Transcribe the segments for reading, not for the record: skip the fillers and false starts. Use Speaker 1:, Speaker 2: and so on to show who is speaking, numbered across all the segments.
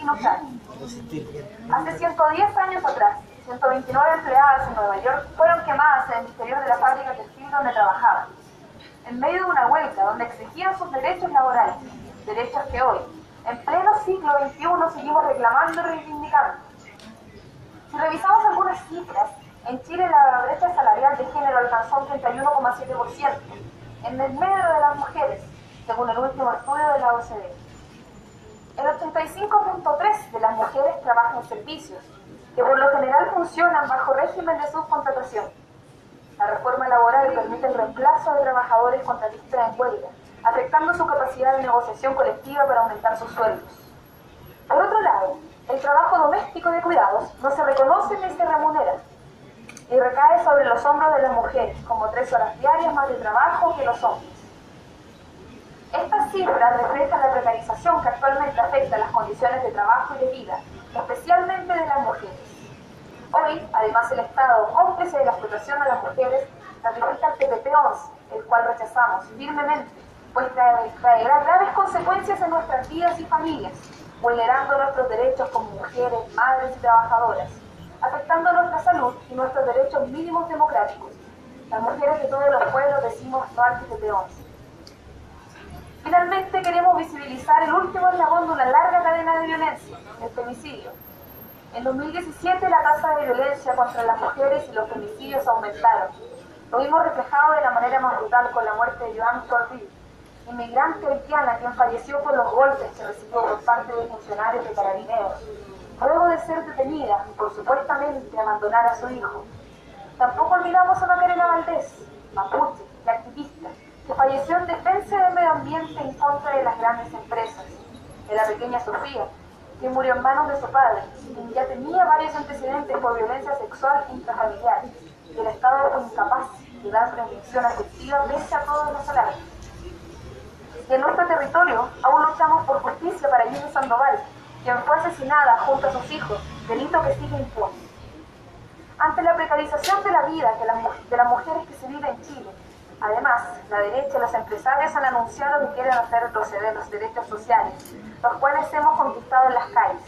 Speaker 1: inusual. Hace 110 años atrás, 129 empleadas en Nueva York fueron quemadas en el interior de la fábrica textil donde trabajaban, en medio de una huelga donde exigían sus derechos laborales, derechos que hoy, en pleno siglo XXI, seguimos reclamando y reivindicando. Si revisamos algunas cifras, en Chile la brecha salarial de género alcanzó un 31,7%, en el medio de las mujeres, según el último estudio de la OCDE. El 85,3% de las mujeres trabajan en servicios, que por lo general funcionan bajo régimen de subcontratación. La reforma laboral permite el reemplazo de trabajadores contratistas en huelga, afectando su capacidad de negociación colectiva para aumentar sus sueldos. Por otro lado, el trabajo doméstico de cuidados no se reconoce ni se remunera, y recae sobre los hombros de las mujeres, como 3 horas diarias más de trabajo que los hombres. Estas cifras reflejan la precarización que actualmente afecta las condiciones de trabajo y de vida, especialmente de las mujeres. Hoy, además, el Estado, cómplice de la explotación a las mujeres, ratifica el TPP-11, el cual rechazamos firmemente, pues traerá graves consecuencias en nuestras vidas y familias, vulnerando nuestros derechos como mujeres, madres y trabajadoras, afectando nuestra salud y nuestros derechos mínimos democráticos. Las mujeres de todos los pueblos decimos no al TPP-11. Finalmente, queremos visibilizar el último eslabón de una larga cadena de violencia, el femicidio. En 2017, la tasa de violencia contra las mujeres y los femicidios aumentaron. Lo vimos reflejado de la manera más brutal con la muerte de Joan Cordy, inmigrante haitiana quien falleció por los golpes que recibió por parte de funcionarios de Carabineros, luego de ser detenida por supuestamente abandonar a su hijo. Tampoco olvidamos a Macarena Valdés, mapuche y activista, que falleció en defensa del medio ambiente en contra de las grandes empresas, de la pequeña Sofía, que murió en manos de su padre, quien ya tenía varios antecedentes por violencia sexual intrafamiliar, y el Estado fue incapaz de dar prevención afectiva pese a todos los alarmes. Y en nuestro territorio aún luchamos por justicia para Jenny Sandoval, quien fue asesinada junto a sus hijos, delito que sigue impune. Ante la precarización de la vida de las mujeres que se vive en Chile, además, la derecha y los empresarios han anunciado que quieren hacer retroceder los derechos sociales, los cuales hemos conquistado en las calles.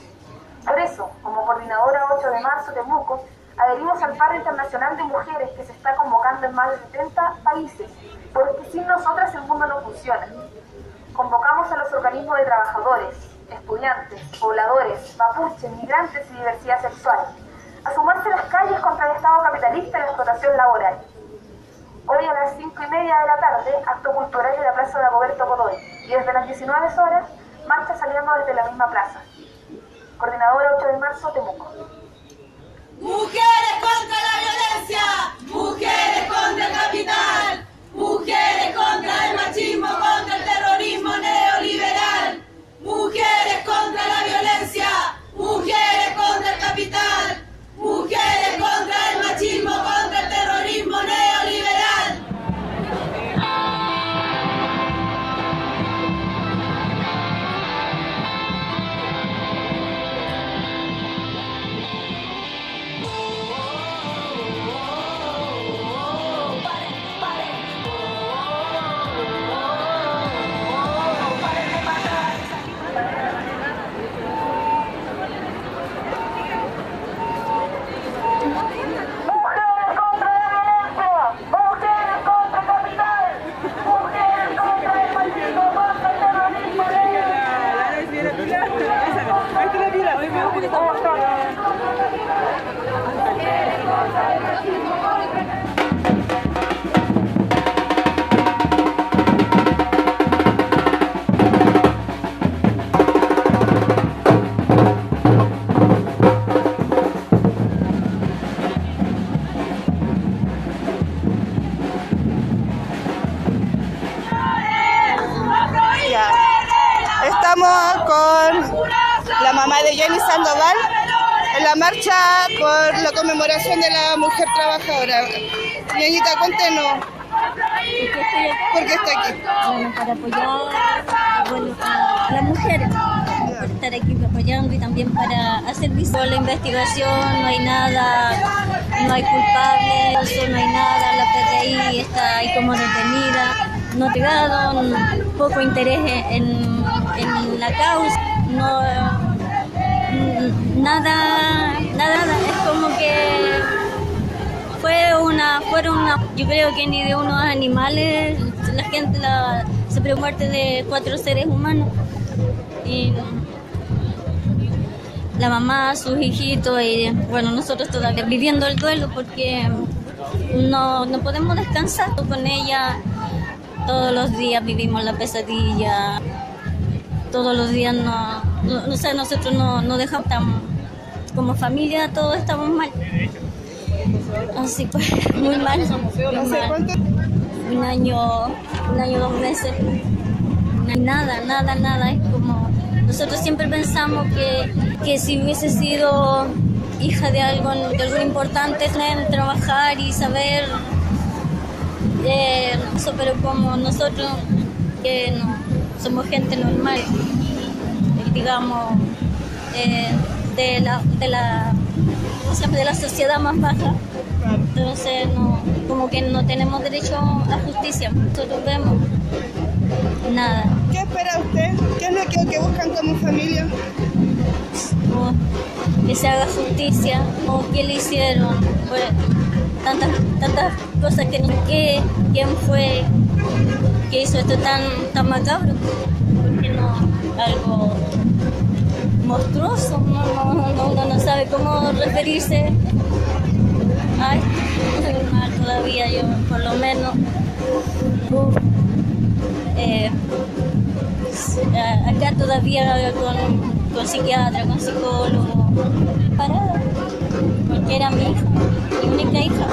Speaker 1: Por eso, como coordinadora 8 de marzo Temuco, adherimos al paro internacional de mujeres que se está convocando en más de 70 países, porque sin nosotras el mundo no funciona. Convocamos a los organismos de trabajadores, estudiantes, pobladores, mapuches, migrantes y diversidad sexual, a sumarse a las calles contra el Estado capitalista y la explotación laboral. Hoy a las 5:30 de la tarde, acto cultural en la plaza de Roberto Godoy, y desde las 19 horas, marcha saliendo desde la misma plaza. Coordinadora 8 de marzo, Temuco.
Speaker 2: ¡Mujeres contra la violencia! ¡Mujeres contra el capital! ¡Mujeres contra el machismo, contra el terrorismo neoliberal! ¡Mujeres contra la violencia! ¡Mujeres contra el capital! ¡Mujeres contra el machismo, contra el terrorismo neoliberal!
Speaker 3: Estamos con la mamá de Jenny Sandoval en la marcha por la conmemoración de la mujer trabajadora. Ñañita, cuéntenos. ¿Por qué está aquí?
Speaker 4: Bueno, para apoyar a las mujeres, para estar aquí apoyando y también para hacer visible la investigación. No hay nada, no hay culpables, no hay nada. La PDI está ahí como detenida, no llegado, poco interés en la causa. nada, es como que yo creo que ni de unos animales, la gente se preocupa de 4 seres humanos, y la mamá, sus hijitos, y bueno, nosotros todavía viviendo el duelo porque no podemos descansar con ella. Todos los días vivimos la pesadilla, todos los días nosotros no dejamos, como familia todos estamos mal. Así pues, muy mal. Un año, 2 meses. Nada. Es como, nosotros siempre pensamos que si hubiese sido hija de algo importante, tener, trabajar y saber eso, pero como nosotros que no somos gente normal, digamos, de la sociedad más baja, entonces como que no tenemos derecho a justicia. Nosotros vemos nada.
Speaker 3: ¿Qué espera usted? ¿Qué es lo que buscan como familia?
Speaker 4: Que se haga justicia, o qué le hicieron, por tantas cosas quién fue que hizo esto tan macabro, porque no algo monstruoso, uno no sabe cómo referirse a esto. Estoy mal todavía, yo por lo menos acá todavía con psiquiatra, con psicólogo, parada, porque era mi hija, mi única hija.